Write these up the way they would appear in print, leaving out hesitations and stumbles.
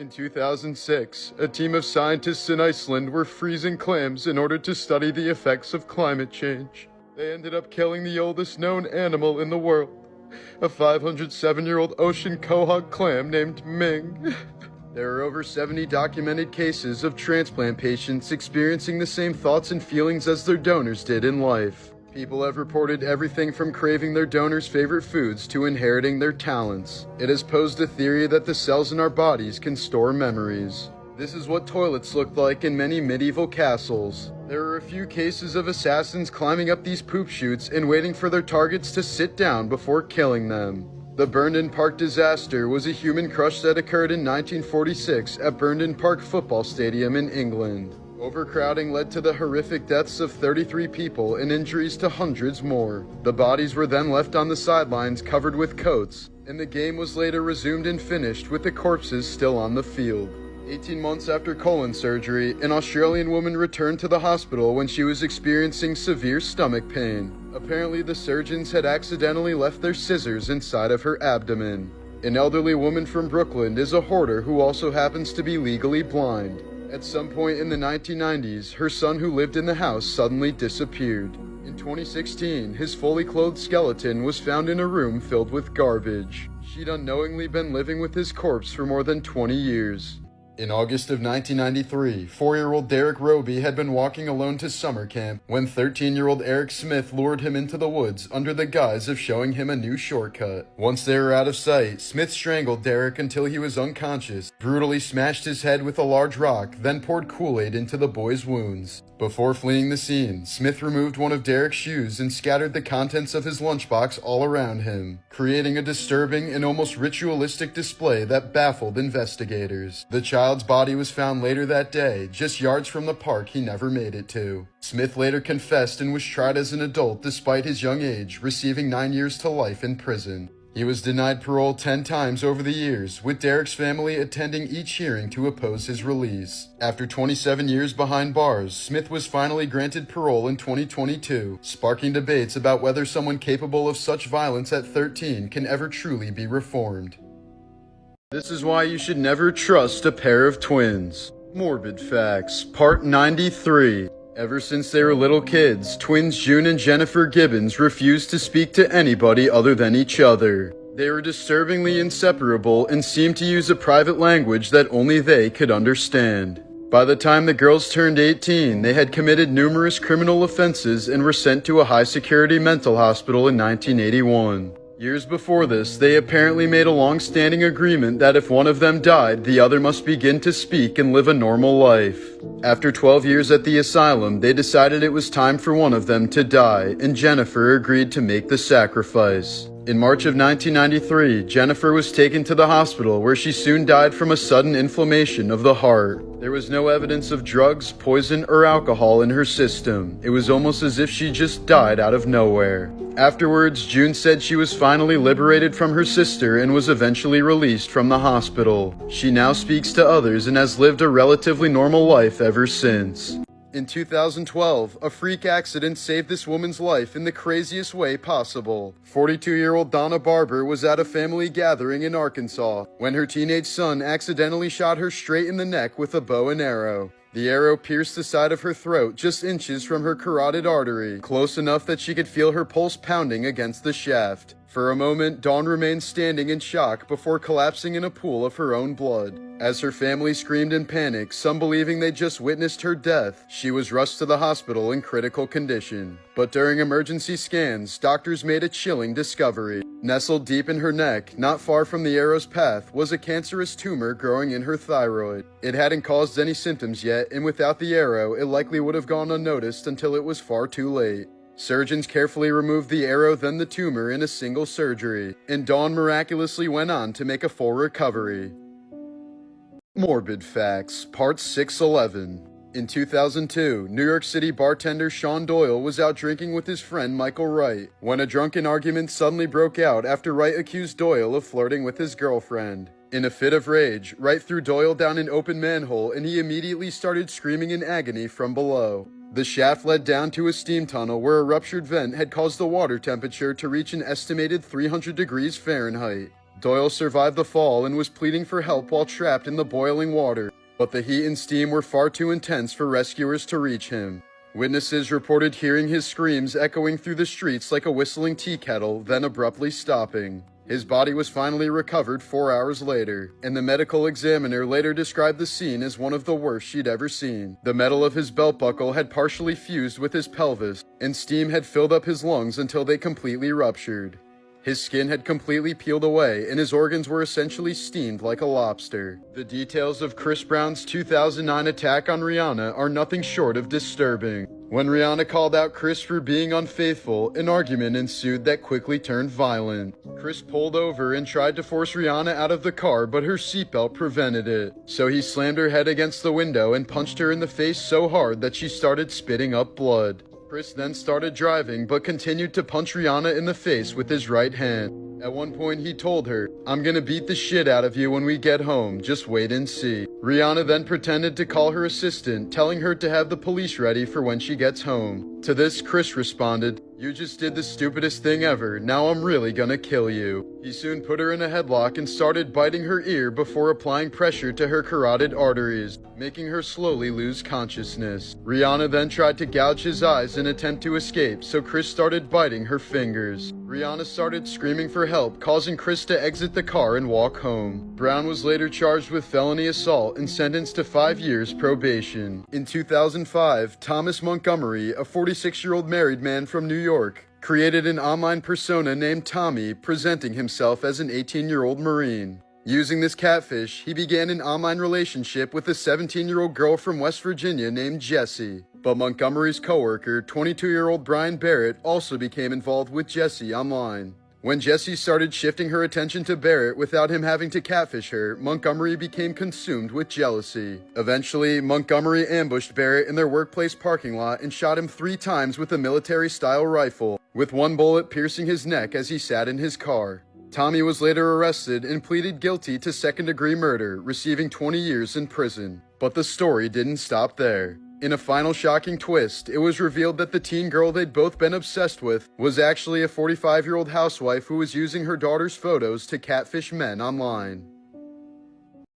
In 2006, a team of scientists in Iceland were freezing clams in order to study the effects of climate change. They ended up killing the oldest known animal in the world, a 507-year-old ocean quahog clam named Ming. There are over 70 documented cases of transplant patients experiencing the same thoughts and feelings as their donors did in life. People have reported everything from craving their donors' favorite foods to inheriting their talents. It has posed a theory that the cells in our bodies can store memories. This is what toilets looked like in many medieval castles. There are a few cases of assassins climbing up these poop chutes and waiting for their targets to sit down before killing them. The Burnden Park disaster was a human crush that occurred in 1946 at Burnden Park Football Stadium in England. Overcrowding led to the horrific deaths of 33 people and injuries to hundreds more. The bodies were then left on the sidelines covered with coats, and the game was later resumed and finished with the corpses still on the field. 18 months after colon surgery, an Australian woman returned to the hospital when she was experiencing severe stomach pain. Apparently, the surgeons had accidentally left their scissors inside of her abdomen. An elderly woman from Brooklyn is a hoarder who also happens to be legally blind. At some point in the 1990s, her son who lived in the house suddenly disappeared. In 2016, his fully clothed skeleton was found in a room filled with garbage. She'd unknowingly been living with his corpse for more than 20 years. In August of 1993, 4-year-old Derek Roby had been walking alone to summer camp when 13-year-old Eric Smith lured him into the woods under the guise of showing him a new shortcut. Once they were out of sight, Smith strangled Derek until he was unconscious, brutally smashed his head with a large rock, then poured Kool-Aid into the boy's wounds. Before fleeing the scene, Smith removed one of Derek's shoes and scattered the contents of his lunchbox all around him, creating a disturbing and almost ritualistic display that baffled investigators. The child's body was found later that day, just yards from the park he never made it to. Smith later confessed and was tried as an adult despite his young age, receiving 9 years to life in prison. He was denied parole 10 times over the years, with Derek's family attending each hearing to oppose his release. After 27 years behind bars, Smith was finally granted parole in 2022, sparking debates about whether someone capable of such violence at 13 can ever truly be reformed. This is why you should never trust a pair of twins. Morbid Facts, Part 93. Ever since they were little kids, twins June and Jennifer Gibbons refused to speak to anybody other than each other. They were disturbingly inseparable and seemed to use a private language that only they could understand. By the time the girls turned 18, they had committed numerous criminal offenses and were sent to a high-security mental hospital in 1981. Years before this, they apparently made a long-standing agreement that if one of them died, the other must begin to speak and live a normal life. After 12 years at the asylum, they decided it was time for one of them to die, and Jennifer agreed to make the sacrifice. In March of 1993, Jennifer was taken to the hospital where she soon died from a sudden inflammation of the heart. There was no evidence of drugs, poison, or alcohol in her system. It was almost as if she just died out of nowhere. Afterwards, June said she was finally liberated from her sister and was eventually released from the hospital. She now speaks to others and has lived a relatively normal life ever since. In 2012, a freak accident saved this woman's life in the craziest way possible. 42-year-old Donna Barber was at a family gathering in Arkansas when her teenage son accidentally shot her straight in the neck with a bow and arrow. The arrow pierced the side of her throat just inches from her carotid artery, close enough that she could feel her pulse pounding against the shaft. For a moment, Dawn remained standing in shock before collapsing in a pool of her own blood. As her family screamed in panic, some believing they just witnessed her death, she was rushed to the hospital in critical condition. But during emergency scans, doctors made a chilling discovery. Nestled deep in her neck, not far from the arrow's path, was a cancerous tumor growing in her thyroid. It hadn't caused any symptoms yet, and without the arrow, it likely would have gone unnoticed until it was far too late. Surgeons carefully removed the arrow then the tumor in a single surgery, and Dawn miraculously went on to make a full recovery. Morbid Facts, Part 611. In 2002, New York City bartender Sean Doyle was out drinking with his friend Michael Wright when a drunken argument suddenly broke out after Wright accused Doyle of flirting with his girlfriend. In a fit of rage, Wright threw Doyle down an open manhole and he immediately started screaming in agony from below. The shaft led down to a steam tunnel where a ruptured vent had caused the water temperature to reach an estimated 300 degrees Fahrenheit. Doyle survived the fall and was pleading for help while trapped in the boiling water, but the heat and steam were far too intense for rescuers to reach him. Witnesses reported hearing his screams echoing through the streets like a whistling tea kettle, then abruptly stopping. His body was finally recovered 4 hours later, and the medical examiner later described the scene as one of the worst she'd ever seen. The metal of his belt buckle had partially fused with his pelvis, and steam had filled up his lungs until they completely ruptured. His skin had completely peeled away, and his organs were essentially steamed like a lobster. The details of Chris Brown's 2009 attack on Rihanna are nothing short of disturbing. When Rihanna called out Chris for being unfaithful, an argument ensued that quickly turned violent. Chris pulled over and tried to force Rihanna out of the car, but her seatbelt prevented it. So he slammed her head against the window and punched her in the face so hard that she started spitting up blood. Chris then started driving, but continued to punch Rihanna in the face with his right hand. At one point he told her, "I'm gonna beat the shit out of you when we get home, just wait and see." Rihanna then pretended to call her assistant, telling her to have the police ready for when she gets home. To this, Chris responded, "You just did the stupidest thing ever, now I'm really gonna kill you." He soon put her in a headlock and started biting her ear before applying pressure to her carotid arteries, making her slowly lose consciousness. Rihanna then tried to gouge his eyes in an attempt to escape, so Chris started biting her fingers. Rihanna started screaming for help, causing Chris to exit the car and walk home. Brown was later charged with felony assault and sentenced to 5 years probation. In 2005, Thomas Montgomery, a 46-year-old married man from New York, created an online persona named Tommy, presenting himself as an 18-year-old Marine. Using this catfish, he began an online relationship with a 17-year-old girl from West Virginia named Jessie. But Montgomery's coworker, 22-year-old Brian Barrett, also became involved with Jessie online. When Jessie started shifting her attention to Barrett without him having to catfish her, Montgomery became consumed with jealousy. Eventually, Montgomery ambushed Barrett in their workplace parking lot and shot him 3 times with a military-style rifle, with 1 bullet piercing his neck as he sat in his car. Tommy was later arrested and pleaded guilty to second-degree murder, receiving 20 years in prison. But the story didn't stop there. In a final shocking twist, it was revealed that the teen girl they'd both been obsessed with was actually a 45-year-old housewife who was using her daughter's photos to catfish men online.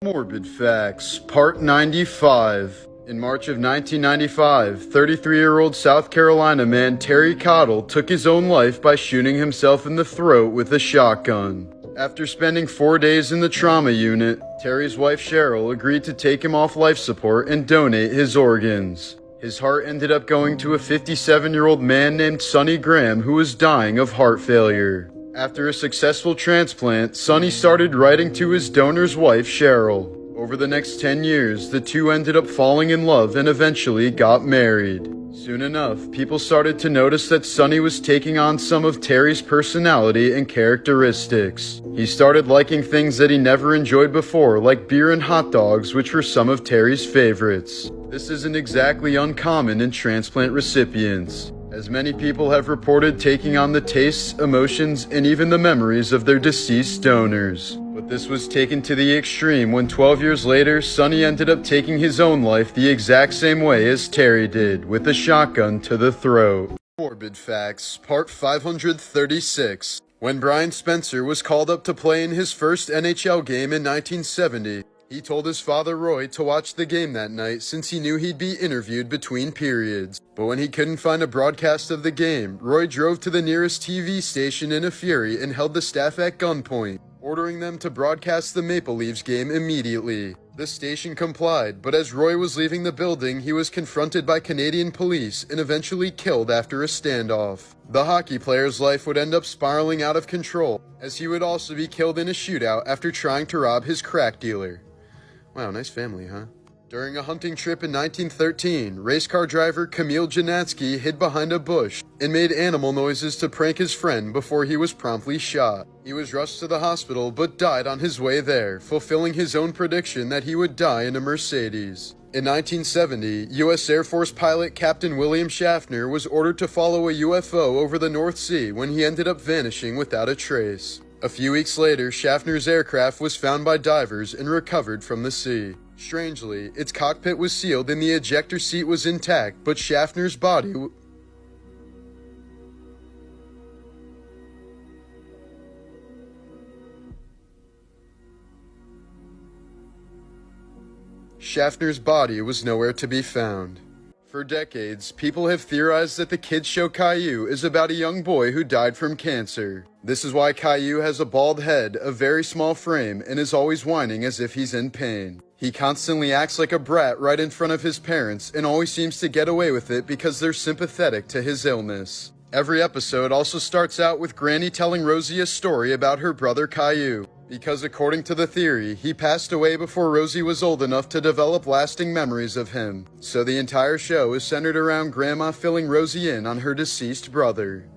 Morbid Facts, Part 95. In March of 1995, 33-year-old South Carolina man Terry Cottle took his own life by shooting himself in the throat with a shotgun. After spending 4 days in the trauma unit, Terry's wife Cheryl agreed to take him off life support and donate his organs. His heart ended up going to a 57-year-old man named Sonny Graham who was dying of heart failure. After a successful transplant, Sonny started writing to his donor's wife Cheryl. Over the next 10 years, the two ended up falling in love and eventually got married. Soon enough, people started to notice that Sonny was taking on some of Terry's personality and characteristics. He started liking things that he never enjoyed before, like beer and hot dogs, which were some of Terry's favorites. This isn't exactly uncommon in transplant recipients, as many people have reported taking on the tastes, emotions, and even the memories of their deceased donors. But this was taken to the extreme when 12 years later, Sonny ended up taking his own life the exact same way as Terry did, with a shotgun to the throat. Morbid Facts, Part 536. When Brian Spencer was called up to play in his first NHL game in 1970, he told his father Roy to watch the game that night since he knew he'd be interviewed between periods. But when he couldn't find a broadcast of the game, Roy drove to the nearest TV station in a fury and held the staff at gunpoint, ordering them to broadcast the Maple Leafs game immediately. The station complied, but as Roy was leaving the building, he was confronted by Canadian police and eventually killed after a standoff. The hockey player's life would end up spiraling out of control, as he would also be killed in a shootout after trying to rob his crack dealer. Wow, nice family, huh? During a hunting trip in 1913, race car driver Kamil Janatsky hid behind a bush and made animal noises to prank his friend before he was promptly shot. He was rushed to the hospital but died on his way there, fulfilling his own prediction that he would die in a Mercedes. In 1970, U.S. Air Force pilot Captain William Schaffner was ordered to follow a UFO over the North Sea when he ended up vanishing without a trace. A few weeks later, Schaffner's aircraft was found by divers and recovered from the sea. Strangely, its cockpit was sealed and the ejector seat was intact, but Schaffner's body Schaffner's body was nowhere to be found. For decades, people have theorized that the kids' show Caillou is about a young boy who died from cancer. This is why Caillou has a bald head, a very small frame, and is always whining as if he's in pain. He constantly acts like a brat right in front of his parents and always seems to get away with it because they're sympathetic to his illness. Every episode also starts out with Granny telling Rosie a story about her brother Caillou, because according to the theory, he passed away before Rosie was old enough to develop lasting memories of him. So the entire show is centered around Grandma filling Rosie in on her deceased brother.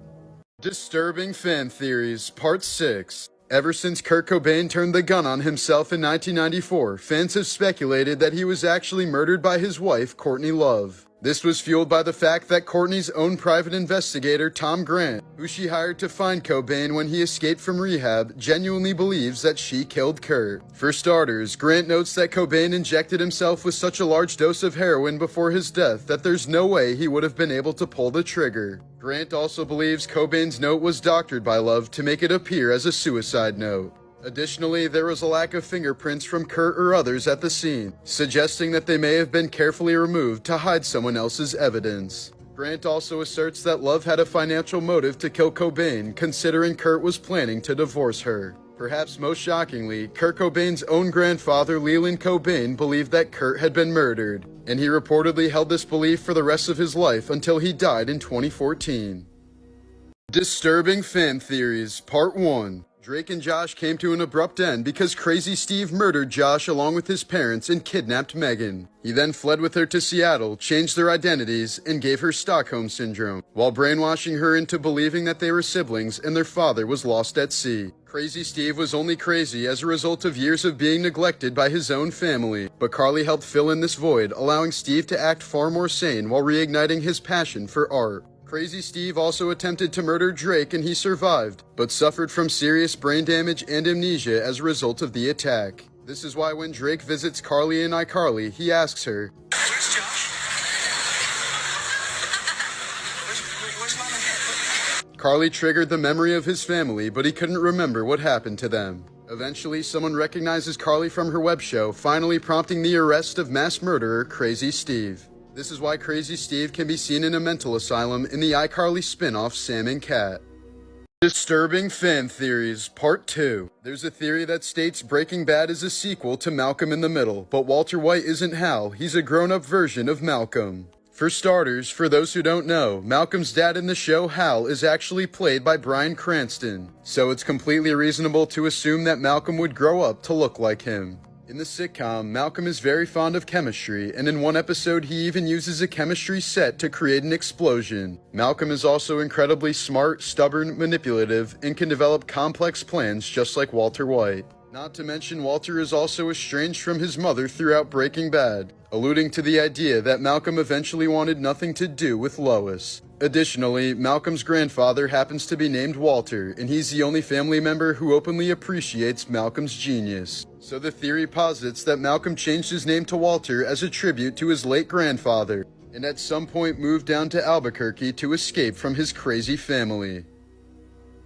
Disturbing Fan Theories, Part 6. Ever since Kurt Cobain turned the gun on himself in 1994, fans have speculated that he was actually murdered by his wife, Courtney Love. This was fueled by the fact that Courtney's own private investigator, Tom Grant, who she hired to find Cobain when he escaped from rehab, genuinely believes that she killed Kurt. For starters, Grant notes that Cobain injected himself with such a large dose of heroin before his death that there's no way he would have been able to pull the trigger. Grant also believes Cobain's note was doctored by Love to make it appear as a suicide note. Additionally, there was a lack of fingerprints from Kurt or others at the scene, suggesting that they may have been carefully removed to hide someone else's evidence. Grant also asserts that Love had a financial motive to kill Cobain, considering Kurt was planning to divorce her. Perhaps most shockingly, Kurt Cobain's own grandfather, Leland Cobain, believed that Kurt had been murdered, and he reportedly held this belief for the rest of his life until he died in 2014. Disturbing Fan Theories, Part 1. Drake and Josh came to an abrupt end because Crazy Steve murdered Josh along with his parents and kidnapped Megan. He then fled with her to Seattle, changed their identities, and gave her Stockholm Syndrome, while brainwashing her into believing that they were siblings and their father was lost at sea. Crazy Steve was only crazy as a result of years of being neglected by his own family, but Carly helped fill in this void, allowing Steve to act far more sane while reigniting his passion for art. Crazy Steve also attempted to murder Drake and he survived, but suffered from serious brain damage and amnesia as a result of the attack. This is why when Drake visits Carly in iCarly, he asks her, "Where's Josh? Where's Mama?" Carly triggered the memory of his family, but he couldn't remember what happened to them. Eventually, someone recognizes Carly from her web show, finally prompting the arrest of mass murderer Crazy Steve. This is why Crazy Steve can be seen in a mental asylum in the iCarly spin-off Sam and Cat. Disturbing Fan Theories, Part 2. There's a theory that states Breaking Bad is a sequel to Malcolm in the Middle, but Walter White isn't Hal, he's a grown-up version of Malcolm. For starters, for those who don't know, Malcolm's dad in the show, Hal, is actually played by Bryan Cranston, so it's completely reasonable to assume that Malcolm would grow up to look like him. In the sitcom, Malcolm is very fond of chemistry, and in one episode he even uses a chemistry set to create an explosion. Malcolm is also incredibly smart, stubborn, manipulative, and can develop complex plans just like Walter White. Not to mention, Walter is also estranged from his mother throughout Breaking Bad, alluding to the idea that Malcolm eventually wanted nothing to do with Lois. Additionally, Malcolm's grandfather happens to be named Walter, and he's the only family member who openly appreciates Malcolm's genius. So the theory posits that Malcolm changed his name to Walter as a tribute to his late grandfather, and at some point moved down to Albuquerque to escape from his crazy family.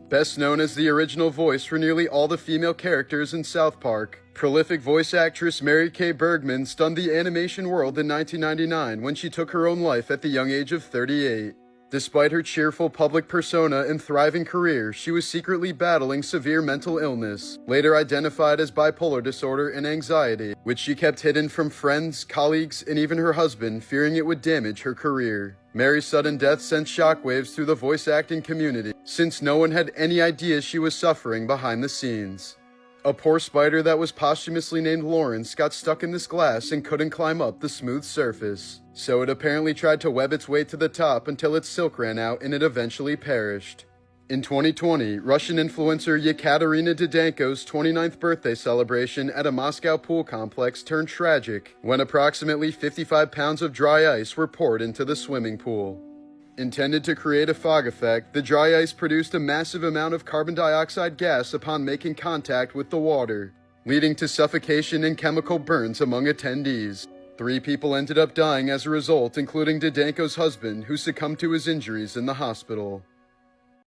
Best known as the original voice for nearly all the female characters in South Park, prolific voice actress Mary Kay Bergman stunned the animation world in 1999 when she took her own life at the young age of 38. Despite her cheerful public persona and thriving career, she was secretly battling severe mental illness, later identified as bipolar disorder and anxiety, which she kept hidden from friends, colleagues, and even her husband, fearing it would damage her career. Mary's sudden death sent shockwaves through the voice acting community, since no one had any idea she was suffering behind the scenes. A poor spider that was posthumously named Lawrence got stuck in this glass and couldn't climb up the smooth surface, so it apparently tried to web its way to the top until its silk ran out and it eventually perished. In 2020, Russian influencer Yekaterina Didenko's 29th birthday celebration at a Moscow pool complex turned tragic when approximately 55 pounds of dry ice were poured into the swimming pool. Intended to create a fog effect, the dry ice produced a massive amount of carbon dioxide gas upon making contact with the water, leading to suffocation and chemical burns among attendees. 3 people ended up dying as a result, including Didenko's husband, who succumbed to his injuries in the hospital.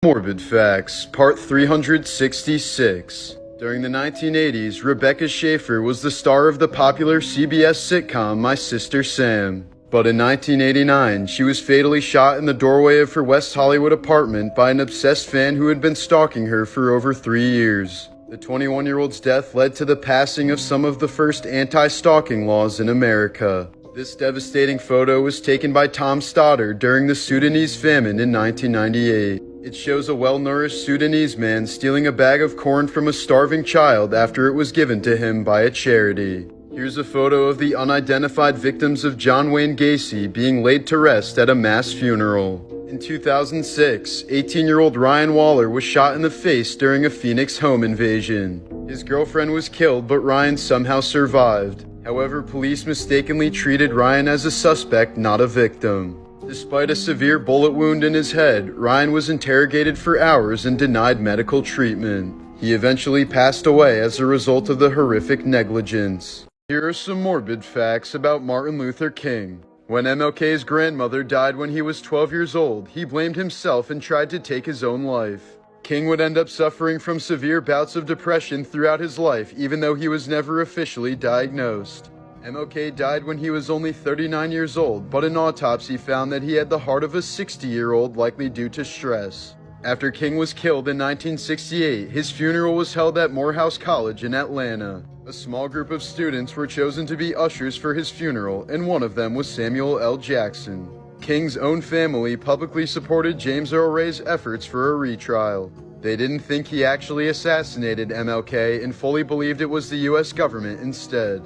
Morbid Facts, Part 366. During the 1980s, Rebecca Schaeffer was the star of the popular CBS sitcom My Sister Sam. But in 1989, she was fatally shot in the doorway of her West Hollywood apartment by an obsessed fan who had been stalking her for over 3 years. The 21-year-old's death led to the passing of some of the first anti-stalking laws in America. This devastating photo was taken by Tom Stoddard during the Sudanese famine in 1998. It shows a well-nourished Sudanese man stealing a bag of corn from a starving child after it was given to him by a charity. Here's a photo of the unidentified victims of John Wayne Gacy being laid to rest at a mass funeral. In 2006, 18-year-old Ryan Waller was shot in the face during a Phoenix home invasion. His girlfriend was killed, but Ryan somehow survived. However, police mistakenly treated Ryan as a suspect, not a victim. Despite a severe bullet wound in his head, Ryan was interrogated for hours and denied medical treatment. He eventually passed away as a result of the horrific negligence. Here are some morbid facts about Martin Luther King. When MLK's grandmother died when he was 12 years old, he blamed himself and tried to take his own life. King would end up suffering from severe bouts of depression throughout his life, even though he was never officially diagnosed. MLK died when he was only 39 years old, but an autopsy found that he had the heart of a 60-year-old, likely due to stress. After King was killed in 1968, his funeral was held at Morehouse College in Atlanta. A small group of students were chosen to be ushers for his funeral, and one of them was Samuel L. Jackson. King's own family publicly supported James Earl Ray's efforts for a retrial. They didn't think he actually assassinated MLK and fully believed it was the US government instead.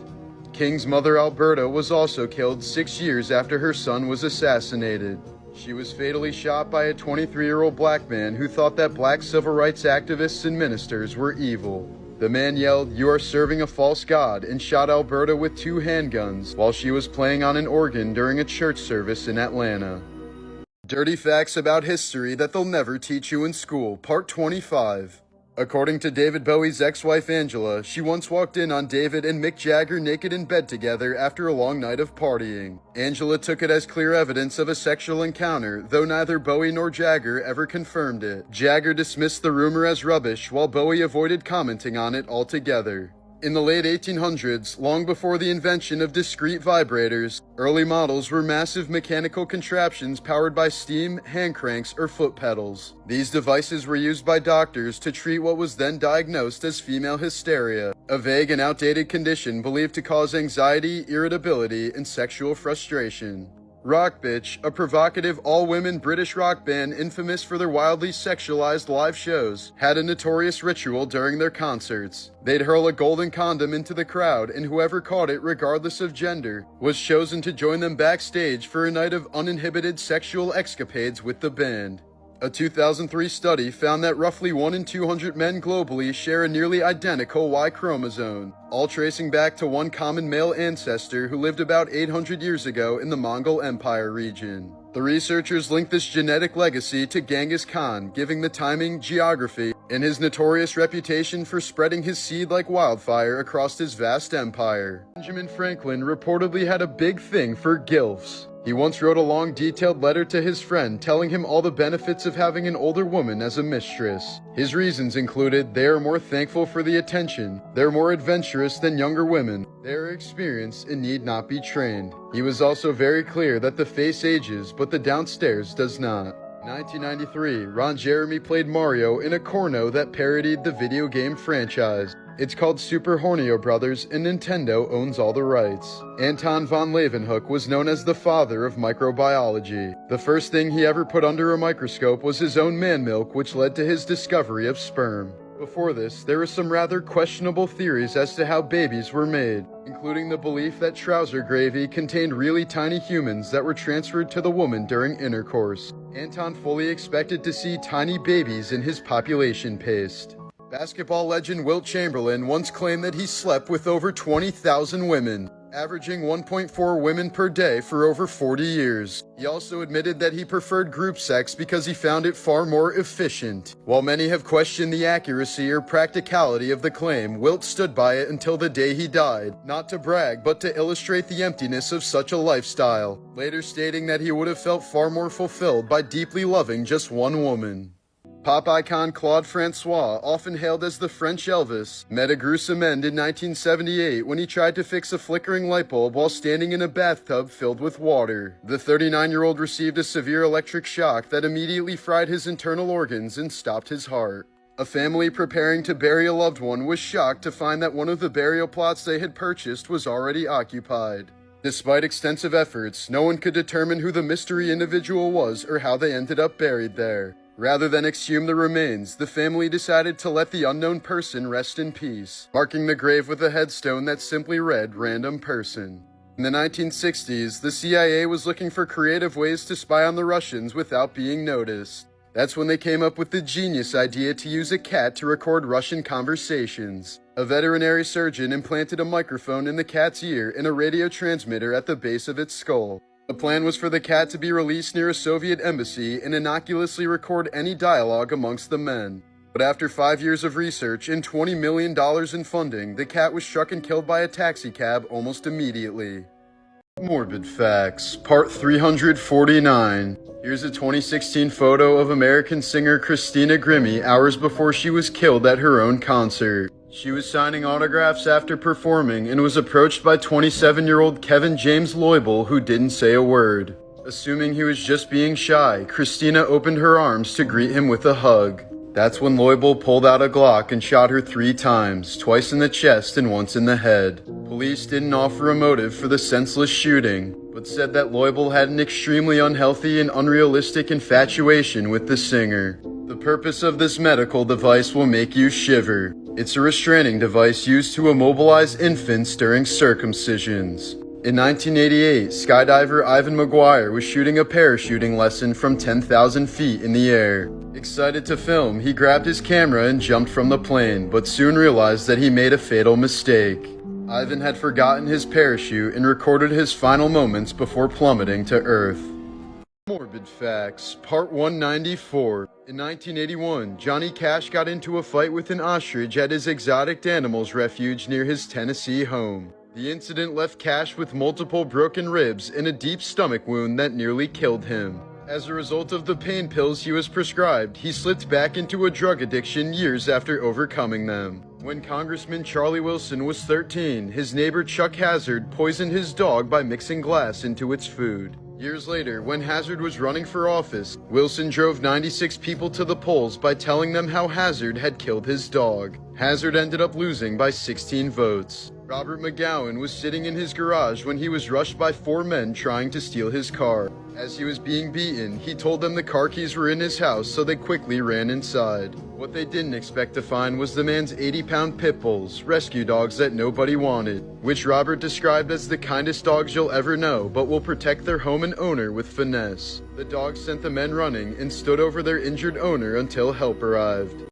King's mother Alberta was also killed 6 years after her son was assassinated. She was fatally shot by a 23-year-old black man who thought that black civil rights activists and ministers were evil. The man yelled, "You are serving a false god," and shot Alberta with 2 handguns while she was playing on an organ during a church service in Atlanta. Dirty facts about history that they'll never teach you in school, part 25. According to David Bowie's ex-wife Angela, she once walked in on David and Mick Jagger naked in bed together after a long night of partying. Angela took it as clear evidence of a sexual encounter, though neither Bowie nor Jagger ever confirmed it. Jagger dismissed the rumor as rubbish, while Bowie avoided commenting on it altogether. In the late 1800s, long before the invention of discrete vibrators, early models were massive mechanical contraptions powered by steam, hand cranks, or foot pedals. These devices were used by doctors to treat what was then diagnosed as female hysteria, a vague and outdated condition believed to cause anxiety, irritability, and sexual frustration. Rock Bitch, a provocative all-women British rock band infamous for their wildly sexualized live shows, had a notorious ritual during their concerts. They'd hurl a golden condom into the crowd, and whoever caught it, regardless of gender, was chosen to join them backstage for a night of uninhibited sexual escapades with the band. A 2003 study found that roughly 1 in 200 men globally share a nearly identical Y chromosome, all tracing back to one common male ancestor who lived about 800 years ago in the Mongol Empire region. The researchers linked this genetic legacy to Genghis Khan, giving the timing, geography, and his notorious reputation for spreading his seed like wildfire across his vast empire. Benjamin Franklin reportedly had a big thing for GILFs. He once wrote a long, detailed letter to his friend telling him all the benefits of having an older woman as a mistress. His reasons included, they are more thankful for the attention, they're more adventurous than younger women, they are experienced and need not be trained. He was also very clear that the face ages, but the downstairs does not. 1993, Ron Jeremy played Mario in a corno that parodied the video game franchise. It's called Super Hornio Brothers, and Nintendo owns all the rights. Anton von Leeuwenhoek was known as the father of microbiology. The first thing he ever put under a microscope was his own man milk, which led to his discovery of sperm. Before this, there were some rather questionable theories as to how babies were made, including the belief that trouser gravy contained really tiny humans that were transferred to the woman during intercourse. Anton fully expected to see tiny babies in his population paste. Basketball legend Wilt Chamberlain once claimed that he slept with over 20,000 women, averaging 1.4 women per day for over 40 years. He also admitted that he preferred group sex because he found it far more efficient. While many have questioned the accuracy or practicality of the claim, Wilt stood by it until the day he died, not to brag but to illustrate the emptiness of such a lifestyle, later stating that he would have felt far more fulfilled by deeply loving just one woman. Pop icon Claude Francois, often hailed as the French Elvis, met a gruesome end in 1978 when he tried to fix a flickering light bulb while standing in a bathtub filled with water. The 39-year-old received a severe electric shock that immediately fried his internal organs and stopped his heart. A family preparing to bury a loved one was shocked to find that one of the burial plots they had purchased was already occupied. Despite extensive efforts, no one could determine who the mystery individual was or how they ended up buried there. Rather than exhume the remains, the family decided to let the unknown person rest in peace, marking the grave with a headstone that simply read "Random Person." In the 1960s, the CIA was looking for creative ways to spy on the Russians without being noticed. That's when they came up with the genius idea to use a cat to record Russian conversations. A veterinary surgeon implanted a microphone in the cat's ear and a radio transmitter at the base of its skull. The plan was for the cat to be released near a Soviet embassy and innocuously record any dialogue amongst the men. But after 5 years of research and $20 million in funding, the cat was struck and killed by a taxicab almost immediately. Morbid Facts, Part 349. Here's a 2016 photo of American singer Christina Grimmie hours before she was killed at her own concert. She was signing autographs after performing and was approached by 27-year-old Kevin James Loibel, who didn't say a word. Assuming he was just being shy, Christina opened her arms to greet him with a hug. That's when Loibel pulled out a Glock and shot her 3 times, twice in the chest and once in the head. Police didn't offer a motive for the senseless shooting, but said that Loibel had an extremely unhealthy and unrealistic infatuation with the singer. The purpose of this medical device will make you shiver. It's a restraining device used to immobilize infants during circumcisions. In 1988, skydiver Ivan McGuire was shooting a parachuting lesson from 10,000 feet in the air. Excited to film, he grabbed his camera and jumped from the plane, but soon realized that he made a fatal mistake. Ivan had forgotten his parachute and recorded his final moments before plummeting to Earth. Morbid Facts, Part 194. In 1981, Johnny Cash got into a fight with an ostrich at his exotic animals refuge near his Tennessee home. The incident left Cash with multiple broken ribs and a deep stomach wound that nearly killed him. As a result of the pain pills he was prescribed, he slipped back into a drug addiction years after overcoming them. When Congressman Charlie Wilson was 13, his neighbor Chuck Hazard poisoned his dog by mixing glass into its food. Years later, when Hazard was running for office, Wilson drove 96 people to the polls by telling them how Hazard had killed his dog. Hazard ended up losing by 16 votes. Robert McGowan was sitting in his garage when he was rushed by 4 men trying to steal his car. As he was being beaten, he told them the car keys were in his house, so they quickly ran inside. What they didn't expect to find was the man's 80-pound pit bulls, rescue dogs that nobody wanted, which Robert described as the kindest dogs you'll ever know, but will protect their home and owner with finesse. The dogs sent the men running and stood over their injured owner until help arrived.